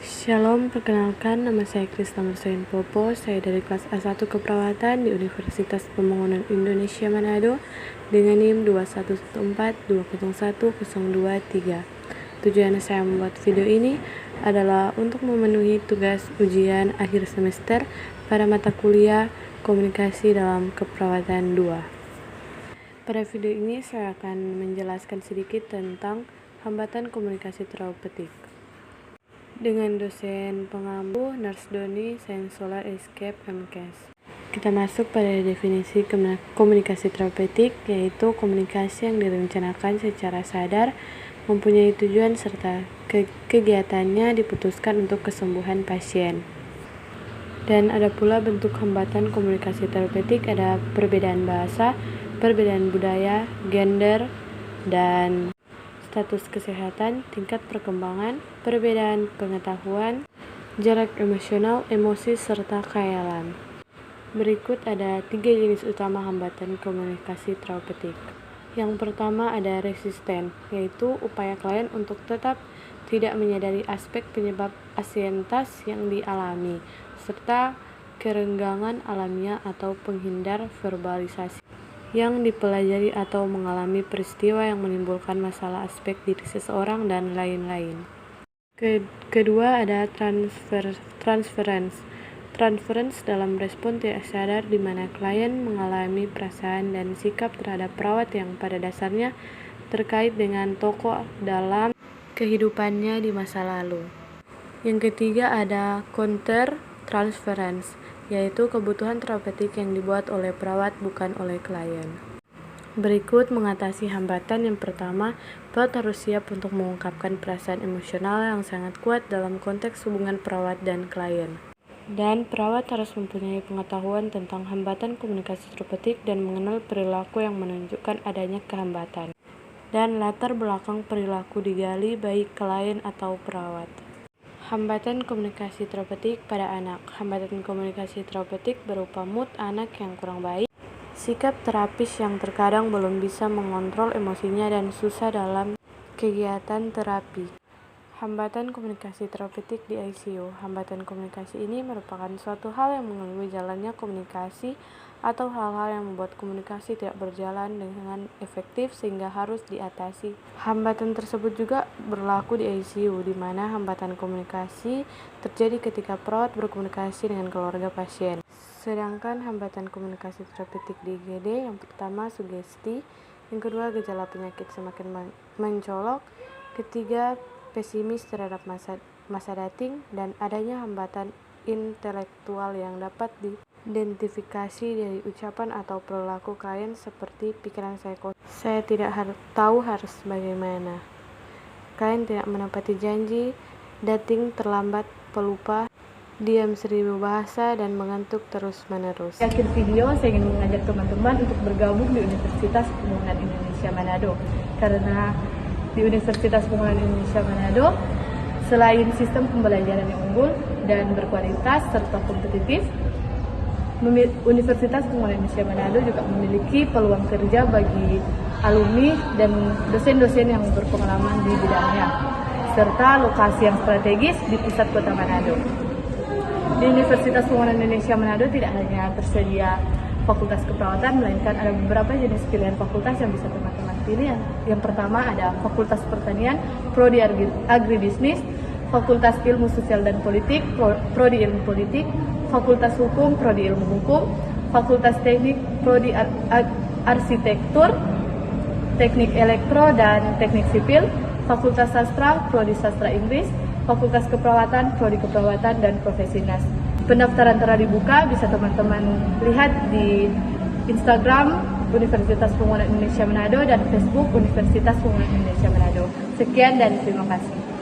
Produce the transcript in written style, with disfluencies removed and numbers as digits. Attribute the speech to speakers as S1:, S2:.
S1: Shalom, perkenalkan nama saya Krisna Marsain Popo. Saya dari kelas A1 Keperawatan di Universitas Pembangunan Indonesia Manado dengan NIM 214201023. Tujuan saya membuat video ini adalah untuk memenuhi tugas ujian akhir semester pada mata kuliah Komunikasi dalam Keperawatan 2. Pada video ini saya akan menjelaskan sedikit tentang hambatan komunikasi terapeutik dengan dosen pengampu Nurse Doni Sainsolar Escape MKes. Kita masuk pada definisi komunikasi terapeutik, yaitu komunikasi yang direncanakan secara sadar, mempunyai tujuan serta kegiatannya diputuskan untuk kesembuhan pasien. Dan ada pula bentuk hambatan komunikasi terapeutik, ada perbedaan bahasa, perbedaan budaya, gender, dan status kesehatan, tingkat perkembangan, perbedaan pengetahuan, jarak emosional, emosi, serta khayalan. Berikut ada 3 jenis utama hambatan komunikasi terapeutik. Yang pertama ada resisten, yaitu upaya klien untuk tetap tidak menyadari aspek penyebab anksietas yang dialami, serta kerenggangan alamiah atau penghindar verbalisasi yang dipelajari atau mengalami peristiwa yang menimbulkan masalah aspek diri seseorang dan lain-lain. Kedua ada transference. Transference dalam respon tidak sadar di mana klien mengalami perasaan dan sikap terhadap perawat yang pada dasarnya terkait dengan tokoh dalam kehidupannya di masa lalu. Yang ketiga ada counter transference, yaitu kebutuhan terapeutik yang dibuat oleh perawat bukan oleh klien. Berikut mengatasi hambatan. Yang pertama, perawat harus siap untuk mengungkapkan perasaan emosional yang sangat kuat dalam konteks hubungan perawat dan klien. Dan perawat harus mempunyai pengetahuan tentang hambatan komunikasi terapeutik dan mengenal perilaku yang menunjukkan adanya kehambatan. Dan latar belakang perilaku digali baik klien atau perawat. Hambatan komunikasi terapeutik pada anak. Hambatan komunikasi terapeutik berupa mood anak yang kurang baik, sikap terapis yang terkadang belum bisa mengontrol emosinya dan susah dalam kegiatan terapi. Hambatan komunikasi terapeutik di ICU. Hambatan komunikasi ini merupakan suatu hal yang mengganggu jalannya komunikasi atau hal-hal yang membuat komunikasi tidak berjalan dengan efektif sehingga harus diatasi. Hambatan tersebut juga berlaku di ICU, di mana hambatan komunikasi terjadi ketika perawat berkomunikasi dengan keluarga pasien. Sedangkan hambatan komunikasi terapeutik di IGD, yang pertama sugesti, yang kedua gejala penyakit semakin mencolok, ketiga pesimis terhadap masa dating, dan adanya hambatan intelektual yang dapat diidentifikasi dari ucapan atau perilaku klien seperti pikiran saya kosong, saya tidak tahu harus bagaimana, klien tidak menepati janji, dating terlambat, pelupa, diam 1000 bahasa, dan mengantuk terus-menerus. Di akhir video, saya ingin mengajak teman-teman untuk bergabung di Universitas Pembangunan Indonesia Manado, karena di Universitas Pembangunan Indonesia Manado, selain sistem pembelajaran yang unggul dan berkualitas serta kompetitif, Universitas Pembangunan Indonesia Manado juga memiliki peluang kerja bagi alumni dan dosen-dosen yang berpengalaman di bidangnya, serta lokasi yang strategis di pusat kota Manado. Di Universitas Pembangunan Indonesia Manado tidak hanya tersedia fakultas keperawatan, melainkan ada beberapa jenis pilihan fakultas yang bisa teman-teman pilih. Yang pertama ada Fakultas Pertanian, Prodi Agribisnis, Fakultas Ilmu Sosial dan Politik, Prodi Ilmu Politik, Fakultas Hukum, Prodi Ilmu Hukum, Fakultas Teknik, Prodi Arsitektur, Teknik Elektro dan Teknik Sipil, Fakultas Sastra, Prodi Sastra Inggris, Fakultas Keperawatan, Prodi Keperawatan, dan Profesi Nas. Pendaftaran telah dibuka, bisa teman-teman lihat di Instagram Universitas Pembangunan Indonesia Manado dan Facebook Universitas Pembangunan Indonesia Manado. Sekian dan terima kasih.